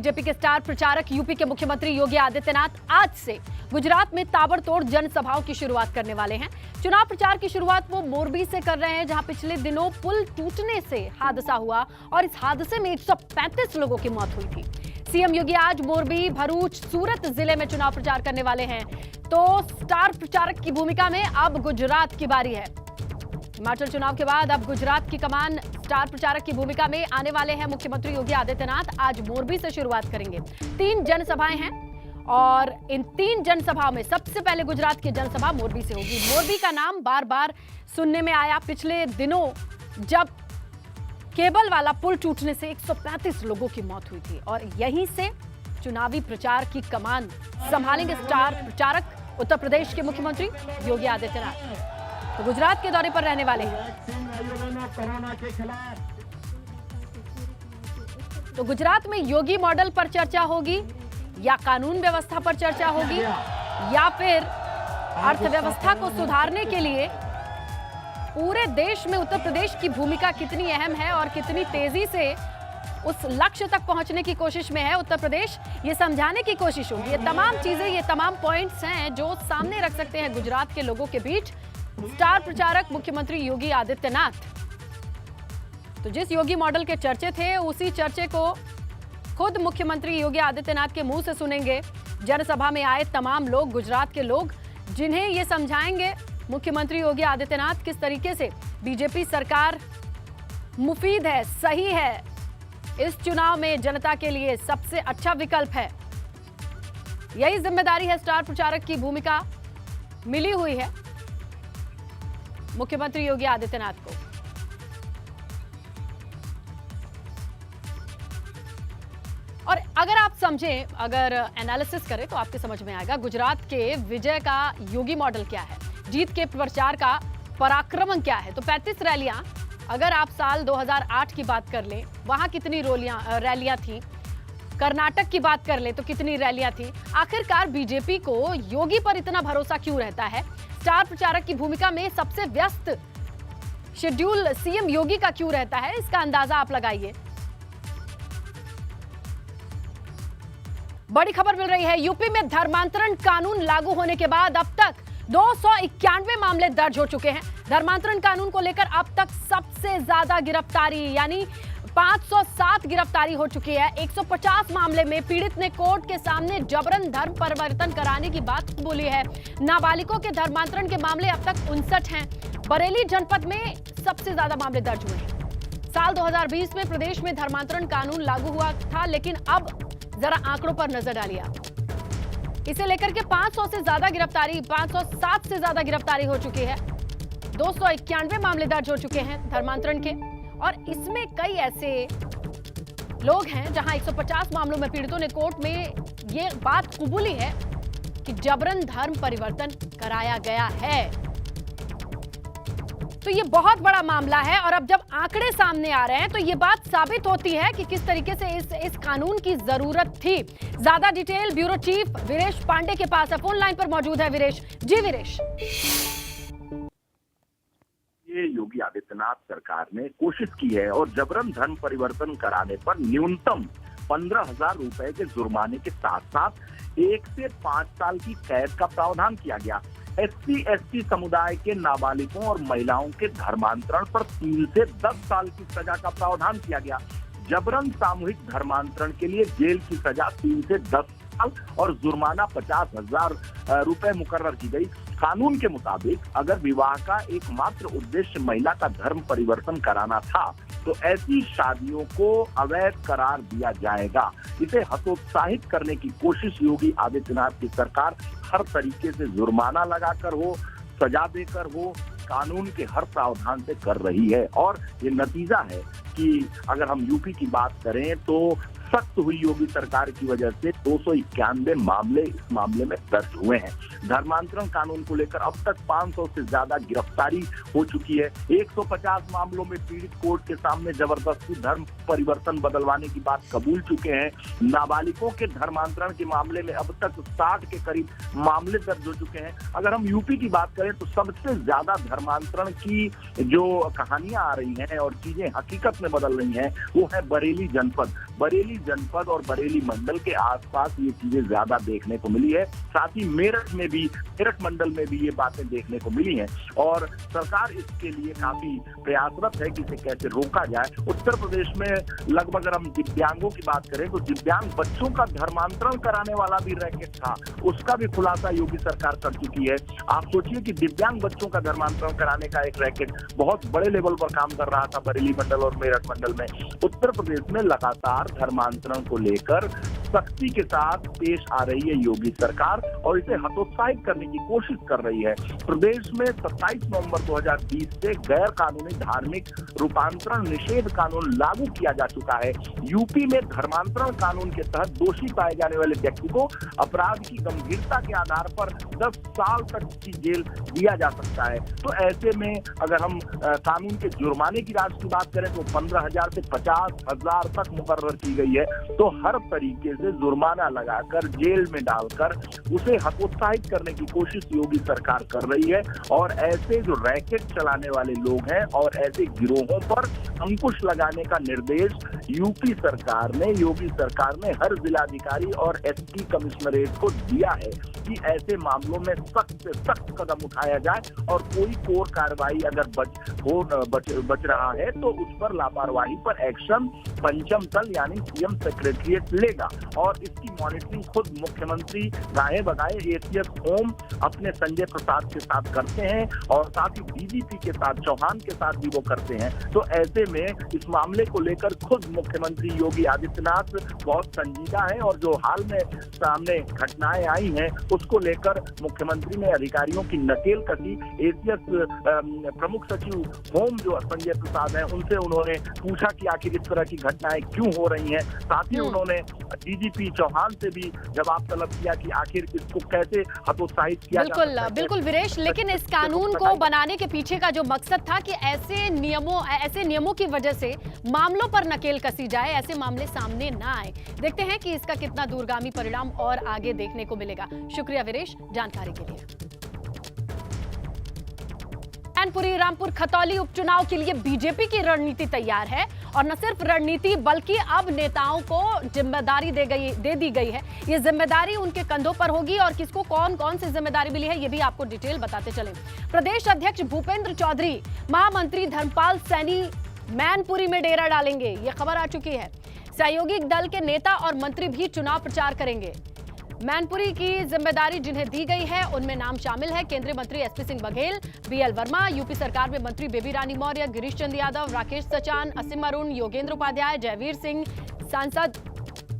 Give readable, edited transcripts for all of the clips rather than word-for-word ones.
BJP के star प्रचारक UP के मुख्यमंत्री योगी आदित्यनाथ आज से गुजरात में ताबड़तोड़ जनसभाओं की शुरुआत करने वाले हैं। चुनाव प्रचार की शुरुआत वो मोरबी से कर रहे हैं, जहां पिछले दिनों पुल टूटने से हादसा हुआ और इस हादसे में 135 लोगों की मौत हुई थी। सीएम योगी आज मोरबी, भरूच, सूरत जिले में चुनाव प्रचार करने वाले हैं। तो स्टार प्रचारक की भूमिका में अब गुजरात की बारी है। हिमाचल चुनाव के बाद अब गुजरात की कमान स्टार प्रचारक की भूमिका में आने वाले हैं मुख्यमंत्री योगी आदित्यनाथ। आज मोरबी से शुरुआत करेंगे। 3 जनसभाएं हैं और इन 3 जनसभाओं में सबसे पहले गुजरात की जनसभा मोरबी से होगी। मोरबी का नाम बार बार सुनने में आया पिछले दिनों, जब केबल वाला पुल टूटने से 135 लोगों की मौत हुई थी और यहीं से चुनावी प्रचार की कमान संभालेंगे स्टार प्रचारक उत्तर प्रदेश के मुख्यमंत्री योगी आदित्यनाथ। तो गुजरात के दौरे पर रहने वाले हैं। तो गुजरात में योगी मॉडल पर चर्चा होगी या कानून व्यवस्था पर चर्चा होगी या फिर अर्थव्यवस्था को सुधारने के लिए पूरे देश में उत्तर प्रदेश की भूमिका कितनी अहम है और कितनी तेजी से उस लक्ष्य तक पहुंचने की कोशिश में है उत्तर प्रदेश, ये समझाने की कोशिश होगी। ये तमाम चीजें, ये तमाम पॉइंट्स हैं जो सामने रख सकते हैं गुजरात के लोगों के बीच स्टार प्रचारक मुख्यमंत्री योगी आदित्यनाथ। तो जिस योगी मॉडल के चर्चे थे, उसी चर्चे को खुद मुख्यमंत्री योगी आदित्यनाथ के मुंह से सुनेंगे। जनसभा में आए तमाम लोग, गुजरात के लोग, जिन्हें ये समझाएंगे मुख्यमंत्री योगी आदित्यनाथ किस तरीके से बीजेपी सरकार मुफीद है, सही है, इस चुनाव में जनता के लिए सबसे अच्छा विकल्प है। यही जिम्मेदारी है, स्टार प्रचारक की भूमिका मिली हुई है मुख्यमंत्री योगी आदित्यनाथ को। और अगर आप समझें, अगर एनालिसिस करें तो आपके समझ में आएगा गुजरात के विजय का योगी मॉडल क्या है, जीत के प्रचार का पराक्रम क्या है। तो 35 रैलियां, अगर आप साल 2008 की बात कर लें, वहां कितनी रैलियां थी, कर्नाटक की बात कर ले तो कितनी रैलियां थी। आखिरकार बीजेपी को योगी पर इतना भरोसा क्यों रहता है? स्टार प्रचारक की भूमिका में सबसे व्यस्त शेड्यूल सीएम योगी का क्यों रहता है? इसका अंदाजा आप लगाइए। बड़ी खबर मिल रही है, यूपी में धर्मांतरण कानून लागू होने के बाद अब तक 291 मामले दर्ज हो चुके हैं। धर्मांतरण कानून को लेकर अब तक सबसे ज्यादा गिरफ्तारी, यानी 507 गिरफ्तारी हो चुकी है। 150 मामले में पीड़ित ने कोर्ट के सामने जबरन धर्म परिवर्तन कराने की बात बोली है। नाबालिगों के धर्मांतरण के मामले अब तक 59 हैं। बरेली जनपद में सबसे ज्यादा मामले दर्ज हुए हैं। साल 2020 में प्रदेश में धर्मांतरण कानून लागू हुआ था, लेकिन अब जरा आंकड़ों पर नजर डालिए। इसे लेकर के 500 से ज्यादा गिरफ्तारी, 507 से ज्यादा गिरफ्तारी हो चुकी है। 291 मामले दर्ज हो चुके हैं धर्मांतरण के, और इसमें कई ऐसे लोग हैं जहां 150 मामलों में पीड़ितों ने कोर्ट में ये बात कबूली है कि जबरन धर्म परिवर्तन कराया गया है। तो ये बहुत बड़ा मामला है और अब जब आंकड़े सामने आ रहे हैं तो ये बात साबित होती है कि किस तरीके से इस कानून की जरूरत थी। ज्यादा detail bureau chief Viresh Pandey के पास है, फोन लाइन पर मौजूद है वीरेश। जी वीरेश। योगी आदित्यनाथ सरकार ने कोशिश की है और जबरन धर्म परिवर्तन कराने पर न्यूनतम 15,000 रुपए के जुर्माने के साथ साथ 1 से 5 साल की कैद का प्रावधान किया गया। SC/ST समुदाय के नाबालिगों और महिलाओं के धर्मांतरण पर 3 से 10 साल की सजा का प्रावधान किया गया। जबरन सामूहिक धर्मांतरण के लिए जेल की सजा 3 से 10 साल और जुर्माना 50,000 रुपए मुकर्रर की गई। कानून के मुताबिक अगर विवाह का एकमात्र उद्देश्य महिला का धर्म परिवर्तन कराना था तो ऐसी शादियों को अवैध करार दिया जाएगा। इसे हतोत्साहित करने की कोशिश योगी आदित्यनाथ की सरकार हर तरीके से जुर्माना लगाकर हो, सजा देकर हो, कानून के हर प्रावधान से कर रही है। और ये नतीजा है कि अगर हम यूपी की बात करें तो सख्त हुई योगी सरकार की वजह से 291 मामले इस मामले में दर्ज हुए हैं। धर्मांतरण कानून को लेकर अब तक 500 से ज्यादा गिरफ्तारी हो चुकी है। 150 मामलों में पीड़ित कोर्ट के सामने जबरदस्ती धर्म परिवर्तन बदलवाने की बात कबूल चुके हैं। नाबालिगों के धर्मांतरण के मामले में अब तक 60 के करीब मामले दर्ज हो चुके हैं। अगर हम यूपी की बात करें तो सबसे ज्यादा धर्मांतरण की जो कहानियां आ रही हैं और चीजें हकीकत में बदल रही हैं वो है बरेली जनपद। बरेली बरेली जनपद और बरेली मंडल के आसपास ये चीजें ज्यादा देखने को मिली है। साथ ही मेरठ मंडल में भी ये बातें देखने को मिली हैं और सरकार इसके लिए काफी प्रयासरत है कि इसे कैसे रोका जाए। उत्तर प्रदेश में लगभग अगर हम दिव्यांगों की बात करें तो दिव्यांग बच्चों का धर्मांतरण कराने वाला भी रैकेट था, उसका भी खुलासा योगी सरकार कर चुकी है। आप सोचिए कि दिव्यांग बच्चों का धर्मांतरण कराने का एक रैकेट बहुत बड़े लेवल पर काम कर रहा था बरेली मंडल और मेरठ मंडल में। उत्तर प्रदेश में लगातार धर्मांतरण को लेकर सख्ती के साथ पेश आ रही है योगी सरकार और इसे हतोत्साहित करने की कोशिश कर रही है। प्रदेश में 27 नवंबर 2020 से गैर कानूनी धार्मिक रूपांतरण निषेध कानून लागू किया जा चुका है। यूपी में धर्मांतरण कानून के तहत दोषी पाए जाने वाले व्यक्ति को अपराध की गंभीरता के आधार पर 10 साल तक की जेल दिया जा सकता है। तो ऐसे में अगर हम कानून के जुर्माने की राशि की बात करें तो 15,000 से 50,000 तक मुकर्रर की गई है। तो हर तरीके से जुर्माना लगाकर जेल में डालकर उसे हतोत्साहित करने की कोशिश योगी सरकार कर रही है और ऐसे जो रैकेट चलाने वाले लोग हैं और ऐसे गिरोहों पर अंकुश लगाने का निर्देश योगी सरकार ने हर जिलाधिकारी और एसपी कमिश्नरेट को दिया है कि ऐसे मामलों में सख्त से सख्त कदम उठाया जाए और कोई कोर कार्रवाई अगर बच रहा है तो उस पर लापरवाही पर एक्शन पंचम तल यानी सीएम सेक्रेटरिएट लेगा और इसकी मॉनिटरिंग खुद मुख्यमंत्री गाए बगाए एसीएस होम अपने संजय प्रसाद के साथ करते हैं और साथ ही डीजीपी के साथ चौहान के साथ भी वो करते हैं। तो ऐसे में इस मामले को लेकर खुद मुख्यमंत्री योगी आदित्यनाथ बहुत संजीदा है और जो हाल में सामने घटनाएं आई हैं उसको लेकर मुख्यमंत्री ने अधिकारियों की नकेल कसी। एसीएस प्रमुख सचिव होम जो संजय प्रसाद हैं उनसे उन्होंने पूछा कि आखिर इस तरह की घटनाएं क्यों हो रही हैं। साथ ही उन्होंने डीजीपी चौहान से भी जवाब तलब किया कि आखिर इसको कैसे हतोत्साहित किया जा सकता है। बिल्कुल वीरेश, लेकिन इस कानून को बनाने के पीछे का जो मकसद था कि ऐसे नियमों की वजह से मामलों पर नकेल कसी जाए, ऐसे मामले सामने ना आए। देखते हैं कि इसका कितना दूरगामी परिणाम और आगे देखने को मिलेगा। शुक्रिया वीरेश जानकारी के लिए। मैनपुरी रामपुर खतौली उपचुनाव के लिए बीजेपी की रणनीति तैयार है और न सिर्फ रणनीति बल्कि अब नेताओं को जिम्मेदारी दे दी गई है। ये जिम्मेदारी उनके कंधों पर होगी और किसको कौन कौन सी जिम्मेदारी मिली है ये भी आपको डिटेल बताते चले। प्रदेश अध्यक्ष भूपेंद्र चौधरी, महामंत्री धर्मपाल सैनी मैनपुरी में डेरा डालेंगे, ये खबर आ चुकी है। सहयोगी दल के नेता और मंत्री भी चुनाव प्रचार करेंगे। मैनपुरी की जिम्मेदारी जिन्हें दी गई है उनमें नाम शामिल है केंद्रीय मंत्री SP Singh Baghel, BL Verma, UP सरकार में मंत्री बेबी रानी मौर्य, गिरीश चंद्र यादव, राकेश सचान, असीम अरुण, योगेंद्र उपाध्याय, जयवीर सिंह, सांसद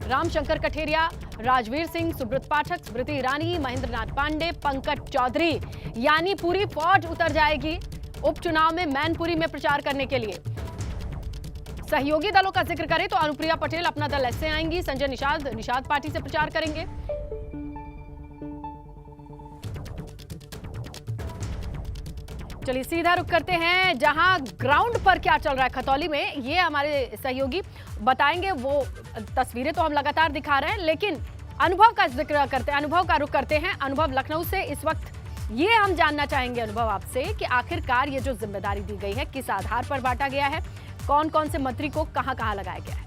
रामशंकर कठेरिया, राजवीर सिंह, सुब्रत पाठक, स्मृति ईरानी, महेंद्र नाथ पांडे, पंकज चौधरी, यानी पूरी फौज उतर जाएगी उपचुनाव में मैनपुरी में प्रचार करने के लिए। सहयोगी दलों का जिक्र करें तो अनुप्रिया पटेल अपना दल ऐसे आएंगी, संजय निषाद पार्टी से प्रचार करेंगे। चलिए सीधा रुख करते हैं जहां ग्राउंड पर क्या चल रहा है खतौली में, ये हमारे सहयोगी बताएंगे। वो तस्वीरें तो हम लगातार दिखा रहे हैं लेकिन अनुभव का जिक्र करते हैं, अनुभव का रुख करते हैं। अनुभव लखनऊ से इस वक्त ये हम जानना चाहेंगे अनुभव आपसे कि आखिरकार ये जो जिम्मेदारी दी गई है किस आधार पर बांटा गया है, कौन कौन से मंत्री को कहां लगाया गया है।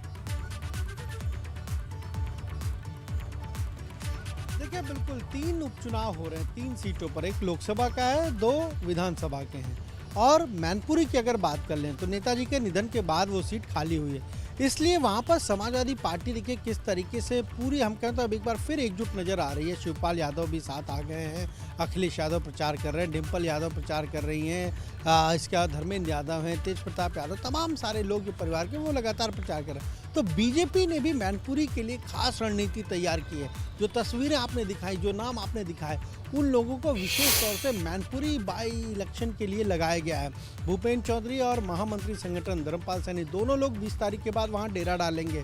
देखिए बिल्कुल 3 उपचुनाव हो रहे हैं 3 सीटों पर, एक लोकसभा का है, 2 विधानसभा के हैं। और मैनपुरी की अगर बात कर लें तो नेताजी के निधन के बाद वो सीट खाली हुई है, इसलिए वहाँ पर समाजवादी पार्टी देखिए किस तरीके से पूरी हम कहते हैं अब एक बार फिर एकजुट नजर आ रही है। शिवपाल यादव भी साथ आ गए हैं, अखिलेश यादव प्रचार कर रहे हैं, डिम्पल यादव प्रचार कर रही हैं, इसके बाद धर्मेंद्र यादव हैं, तेज प्रताप यादव, तमाम सारे लोग जो परिवार के वो लगातार प्रचार कर रहे हैं। तो बीजेपी ने भी मैनपुरी के लिए खास रणनीति तैयार की है। जो तस्वीरें आपने दिखाई, जो नाम आपने दिखाए, उन लोगों को विशेष तौर से मैनपुरी बाई इलेक्शन के लिए लगाया गया है। भूपेंद्र चौधरी और महामंत्री संगठन धर्मपाल सैनी दोनों लोग 20 तारीख के बाद वहां डेरा डालेंगे।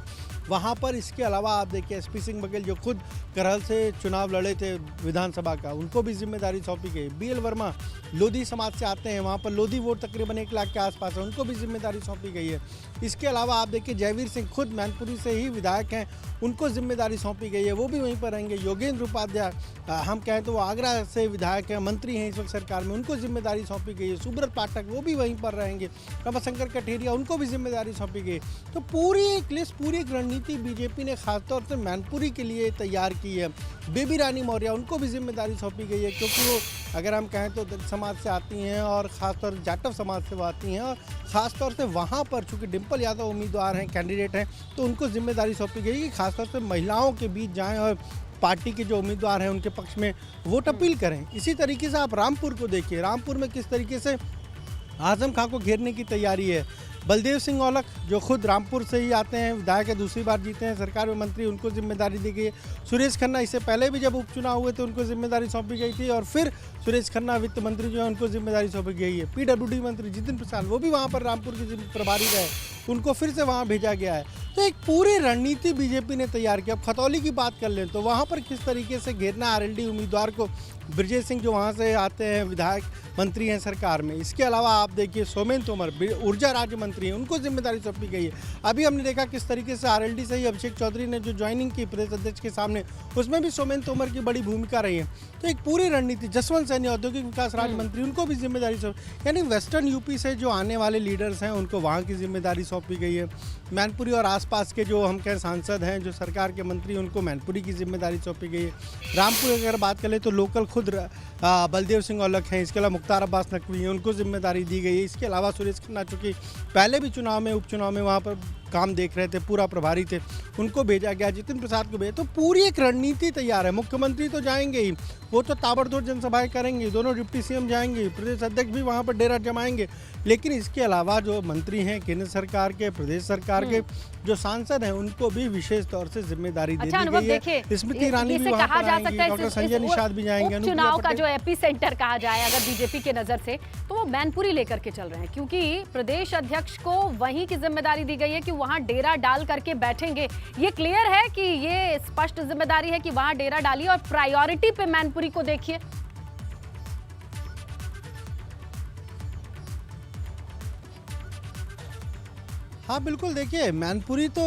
वहां पर इसके अलावा आप देखिए एसपी सिंह बघेल जो खुद करहल से चुनाव लड़े थे विधानसभा का, उनको भी जिम्मेदारी सौंपी गई। बीएल वर्मा लोधी समाज से आते हैं, वहां पर लोधी वोट तकरीबन 1 लाख के आसपास है, उनको भी जिम्मेदारी सौंपी गई है। इसके अलावा आप देखिए जयवीर सिंह खुद मैनपुरी से ही विधायक हैं, उनको जिम्मेदारी सौंपी गई है, वो भी वहीं पर रहेंगे। योगेंद्र उपाध्याय हम कहें तो वो आगरा से विधायक हैं, मंत्री हैं इस वक्त सरकार में, उनको जिम्मेदारी सौंपी गई है। सुब्रत पाठक वो भी वहीं पर रहेंगे। रमाशंकर कठेरिया उनको भी जिम्मेदारी सौंपी गई। तो पूरी एक लिस्ट, पूरी एक रणनीति बीजेपी ने खासतौर से मैनपुरी के लिए तैयार की है। बेबी रानी मौर्य उनको भी जिम्मेदारी सौंपी गई है, क्योंकि वो अगर हम कहें तो दलित समाज से आती हैं और ख़ासतौर से जाटव समाज से वो आती हैं, और ख़ासतौर से वहाँ पर चूँकि डिम्पल यादव उम्मीदवार हैं, कैंडिडेट हैं, तो उनको जिम्मेदारी सौंपी गई कि खासतौर से महिलाओं के बीच जाएं और पार्टी के जो उम्मीदवार हैं उनके पक्ष में वोट अपील करें। इसी तरीके से आप रामपुर को देखिए, रामपुर में किस तरीके से आजम खां को घेरने की तैयारी है। बलदेव सिंह औलख जो खुद रामपुर से ही आते हैं, विधायक है, दूसरी बार जीते हैं, सरकार में मंत्री, उनको जिम्मेदारी दी गई है। सुरेश खन्ना इससे पहले भी जब उपचुनाव हुए थे उनको जिम्मेदारी सौंपी गई थी, और फिर सुरेश खन्ना वित्त मंत्री जो है उनको जिम्मेदारी सौंपी गई है। PWD मंत्री जितिन प्रसाद वो भी वहाँ पर रामपुर के प्रभारी रहे, उनको फिर से वहाँ भेजा गया है। तो एक पूरी रणनीति बीजेपी ने तैयार की। अब खतौली की बात कर लें तो वहाँ पर किस तरीके से घेरना RLD उम्मीदवार को, ब्रजेश सिंह जो वहाँ से आते हैं, विधायक मंत्री हैं सरकार में। इसके अलावा आप देखिए सोमेन तोमर ऊर्जा राज्य मंत्री हैं, उनको जिम्मेदारी सौंपी गई है। अभी हमने देखा किस तरीके से RLD से ही अभिषेक चौधरी ने जो ज्वाइनिंग की प्रदेश अध्यक्ष के सामने, उसमें भी सोमेन तोमर की बड़ी भूमिका रही है। तो एक पूरी रणनीति, जसवंत सैनी औद्योगिक विकास राज्य मंत्री, उनको भी जिम्मेदारी सौंपी, यानी वेस्टर्न यूपी से जो आने वाले लीडर्स हैं उनको वहाँ की जिम्मेदारी सौंपी गई है। मैनपुरी और आसपास के जो हम कहें सांसद हैं, जो सरकार के मंत्री, उनको मैनपुरी की जिम्मेदारी सौंपी गई है। रामपुर अगर बात करें तो लोकल खुद बलदेव सिंह औलख हैं, इसके अलावा मुख्तार अब्बास नकवी हैं, उनको जिम्मेदारी दी गई है। इसके अलावा सुरेश खन्ना चूँकि पहले भी चुनाव में, उपचुनाव में वहाँ पर काम देख रहे थे, पूरा प्रभारी थे, उनको भेजा गया। जितिन प्रसाद को भेजा। तो पूरी एक रणनीति तैयार है। मुख्यमंत्री तो जाएंगे ही, वो तो ताबड़तोड़ जनसभाएं करेंगे, दोनों डिप्टी CM जाएंगे, प्रदेश अध्यक्ष भी वहाँ पर डेरा जमाएंगे। लेकिन इसके अलावा जो मंत्री हैं केंद्र सरकार के, प्रदेश सरकार के, जो सांसद हैं, उनको भी विशेष तौर से जिम्मेदारी दे दी गई है। स्मृति ईरानी भी वहाँ पर आएंगी, डॉक्टर संजय निषाद भी जाएंगे। चुनाव का जो एपिसेंटर कहा जाए अगर बीजेपी के नजर से, तो वो मैनपुरी लेकर के चल रहे हैं, क्योंकि प्रदेश अध्यक्ष को वहीं की जिम्मेदारी दी गई है कि वहां डेरा डाल करके बैठेंगे। ये क्लियर है कि ये स्पष्ट जिम्मेदारी है कि वहां डेरा डालिए और प्रायोरिटी पे मैनपुरी को देखिए। हाँ बिल्कुल, देखिए मैनपुरी तो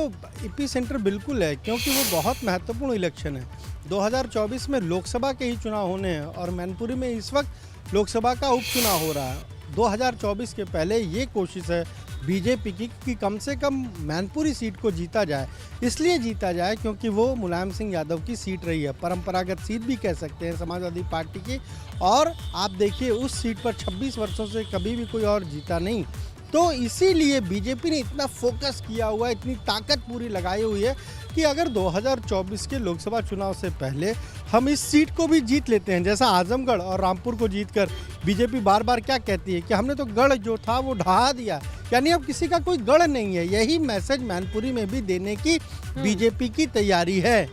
एपीसेंटर बिल्कुल है, क्योंकि वो बहुत महत्वपूर्ण इलेक्शन है। 2024 में लोकसभा के ही चुनाव होने हैं और मैनपुरी में इस वक्त लोकसभा का उपचुनाव हो रहा है। 2024 के पहले ये कोशिश है बीजेपी की कि कम से कम मैनपुरी सीट को जीता जाए। इसलिए जीता जाए क्योंकि वो मुलायम सिंह यादव की सीट रही है, परंपरागत सीट भी कह सकते हैं समाजवादी पार्टी की। और आप देखिए उस सीट पर 26 वर्षों से कभी भी कोई और जीता नहीं। तो इसीलिए बीजेपी ने इतना फोकस किया हुआ है, इतनी ताकत पूरी लगाई हुई है कि अगर 2024 के लोकसभा चुनाव से पहले हम इस सीट को भी जीत लेते हैं, जैसा आजमगढ़ और रामपुर को जीतकर बीजेपी बार बार क्या कहती है कि हमने तो गढ़ जो था वो ढहा दिया, यानी अब किसी का कोई गढ़ नहीं है। यही मैसेज मैनपुरी में भी देने की बीजेपी की तैयारी है।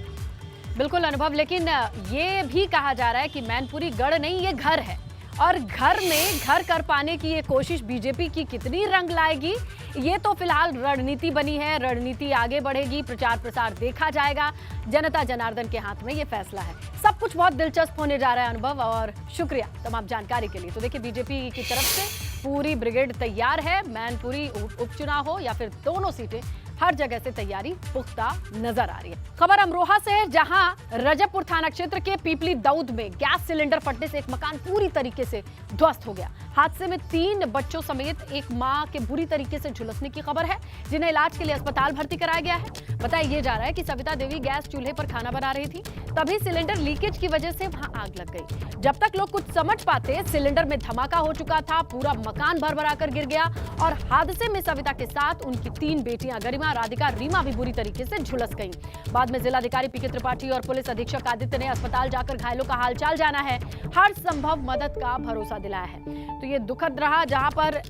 बिल्कुल अनुभव, लेकिन ये भी कहा जा रहा है कि मैनपुरी गढ़ नहीं, ये घर है, और घर में घर कर पाने की ये कोशिश बीजेपी की कितनी रंग लाएगी, ये तो फिलहाल रणनीति बनी है। रणनीति आगे बढ़ेगी, प्रचार प्रसार देखा जाएगा, जनता जनार्दन के हाथ में ये फैसला है। सब कुछ बहुत दिलचस्प होने जा रहा है अनुभव, और शुक्रिया तमाम जानकारी के लिए। तो देखिए बीजेपी की तरफ से पूरी ब्रिगेड तैयार है। मैनपुरी उपचुनाव हो या फिर दोनों सीटें, हर जगह से तैयारी पुख्ता नजर आ रही है। खबर अमरोहा से है, जहां रजबपुर थाना क्षेत्र के पीपली दाऊद में गैस सिलेंडर फटने से एक मकान पूरी तरीके से ध्वस्त हो गया। हादसे में 3 बच्चों समेत एक मां के बुरी तरीके से झुलसने की खबर है, जिन्हें इलाज के लिए अस्पताल भर्ती कराया गया है। बताया ये जा रहा है कि सविता देवी गैस चूल्हे पर खाना बना रही थी, तभी सिलेंडर लीकेज की वजह से वहां आग लग गई। जब तक लोग कुछ समझ पाते, सिलेंडर में धमाका हो चुका था, पूरा मकान भरभरा कर गिर गया और हादसे में सविता के साथ उनकी 3 बेटियां गरिमा, राधिका, रीमा भी बुरी तरीके से झुलस गईं। बाद में जिलाधिकारी पीके त्रिपाठी और पुलिस अधीक्षक आदित्य ने अस्पताल जाकर घायलों का हालचाल जाना है, हर संभव मदद का भरोसा दिलाया है। तो ये दुखद रहा, जहां पर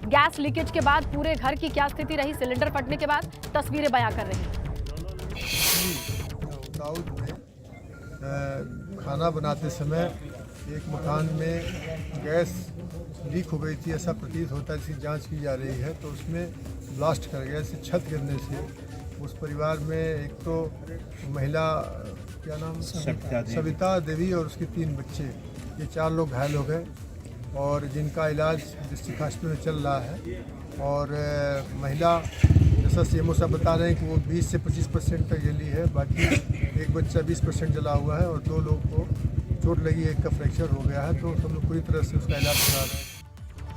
गैस लीकेज के बाद पूरे घर की क्या स्थिति रही, सिलेंडर फटने के बाद तस्वीरें बयां कर रही हैं। दाऊद में खाना बनाते समय एक मकान में गैस लीक हो गई थी, ऐसा प्रतीत होता है, इसकी जांच की जा रही है। तो उसमें ब्लास्ट कर गया, इससे छत गिरने से उस परिवार में एक तो महिला, क्या नाम, सविता देवी और उसके 3 बच्चे, ये 4 लोग घायल हो गए और जिनका इलाज डिस्ट्रिक्ट हॉस्पिटल में चल रहा है। और महिला जैसा सीएमओ साहब बता रहे हैं कि वो 20 से 25% तक जली है, बाकी एक बच्चा 20% जला हुआ है और 2 लोग को चोट लगी, एक का फ्रैक्चर हो गया है। तो हम लोग पूरी तरह से उसका इलाज करा रहे हैं।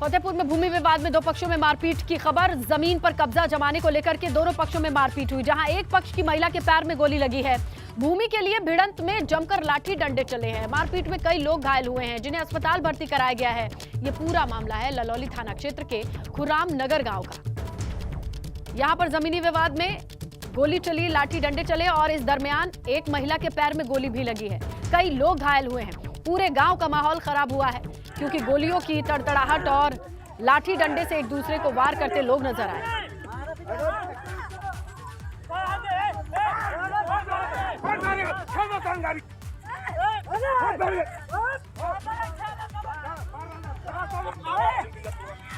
फतेहपुर में भूमि विवाद में 2 पक्षों में मारपीट की खबर। जमीन पर कब्जा जमाने को लेकर के दोनों पक्षों में मारपीट हुई, जहां एक पक्ष की महिला के पैर में गोली लगी है। भूमि के लिए भिड़ंत में जमकर लाठी डंडे चले हैं। मारपीट में कई लोग घायल हुए हैं, जिन्हें अस्पताल भर्ती कराया गया है। ये पूरा मामला है ललौली थाना क्षेत्र के खुराम नगर गांव का। यहां पर जमीनी विवाद में गोली चली, लाठी डंडे चले और इस दरमियान एक महिला के पैर में गोली भी लगी है। कई लोग घायल हुए हैं। पूरे गांव का माहौल खराब हुआ है, क्योंकि गोलियों की तड़तड़ाहट और लाठी डंडे से एक दूसरे को वार करते लोग नजर आए।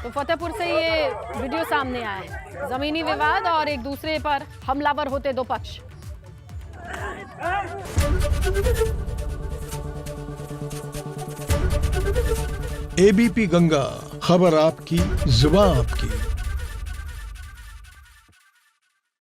तो फतेहपुर से ये वीडियो सामने आया है, जमीनी विवाद और एक दूसरे पर हमलावर होते 2 पक्ष। एबीपी गंगा, खबर आपकी, जुबान आपकी।